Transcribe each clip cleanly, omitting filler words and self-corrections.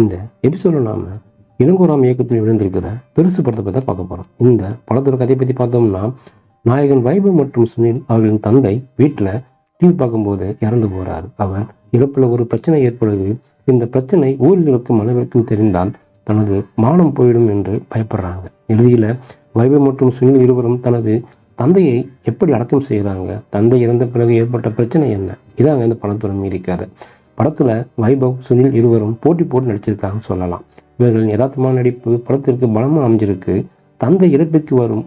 இந்த எபிசோடில் நாம் இளங்கோராம் இயக்கத்தில் விழுந்திருக்கிற பெருசு படத்தை பற்றி தான் பார்க்க போகிறோம். இந்த படத்தோட கதையை பற்றி பார்த்தோம்னா, நாயகன் வைபவ் மற்றும் சுனில் அவர்களின் தந்தை வீட்டில் டிவி பார்க்கும்போது இறந்து போகிறார். அவர் இறப்பில் ஒரு பிரச்சனை ஏற்படுது. இந்த பிரச்சனை ஊரில் இருக்கும் அனைவருக்கும் தெரிந்தால் தனது மானம் போயிடும் என்று பயப்படுறாங்க. இறுதியில் வைபவ் மற்றும் சுனில் இருவரும் தனது தந்தையை எப்படி அடக்கம் செய்கிறாங்க, தந்தை இறந்த பிறகு ஏற்பட்ட பிரச்சனை என்ன, இதாங்க இந்த படத்தோட மீதி கதை. படத்தில் வைபவ் சுனில் இருவரும் போட்டி போட்டு நடிச்சிருக்காங்கன்னு சொல்லலாம். இவர்களின் யதார்த்தமான நடிப்பு படத்திற்கு பலமாக அமைஞ்சிருக்கு. தந்தை இறப்பிற்கு வரும்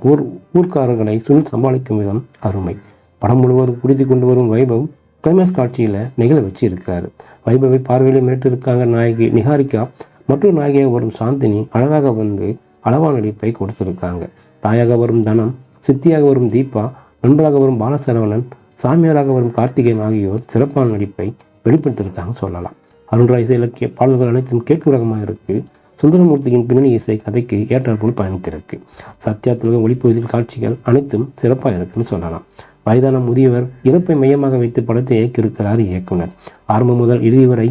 ஊர்க்காரர்களை சுனில் சமாளிக்கும் விதம் அருமை. படம் முழுவதும் புரிந்து கொண்டு வரும் வைபவ் கிளைமேக்ஸ் காட்சியில் நிகழ வச்சு இருக்காரு. வைபவை பார்வையில் மேட்டு இருக்காங்க நாயகி நிஹாரிகா. மற்றொரு நாயகியாக வரும் சாந்தினி அழகாக வந்து அளவான நடிப்பை கொடுத்துருக்காங்க. தாயாக வரும் தனம், சித்தியாக வரும் தீபா, நண்பராக வரும் பாலசரவணன், சாமியாராக வரும் கார்த்திகேயன் ஆகியோர் சிறப்பான நடிப்பை வெளிப்படுத்தியிருக்காங்க சொல்லலாம். அருண்ராய் இசை இலக்கிய பாடல்கள் அனைத்தும் கேட்கும் ரகமாக இருக்குது. சுந்தரமூர்த்தியின் பின்னணி இசை கதைக்கு ஏற்றாற்போல் பயணித்திருக்கு. சத்யாத்திலக ஒளிப்பகுதியில் காட்சிகள் அனைத்தும் சிறப்பாக இருக்குன்னு சொல்லலாம். வயதான முதியவர் இறப்பை மையமாக வைத்து படத்தை இயக்கியிருக்கிறார் இயக்குனர். ஆரம்பம் முதல் இறுதி வரை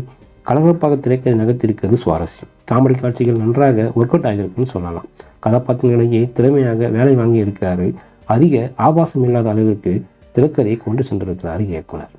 கலகலப்பாக திரைக்கதை நகர்த்திருக்கிறது சுவாரஸ்யம். காமெடி காட்சிகள் நன்றாக ஒர்க் அவுட் ஆகியிருக்குன்னு சொல்லலாம். கதாபாத்திரங்களையே திறமையாக வேலை வாங்கி இருக்கிறாரு. அதிக ஆபாசம் இல்லாத அளவிற்கு திரைக்கதையை கொண்டு சென்றிருக்கிறார் இயக்குனர்.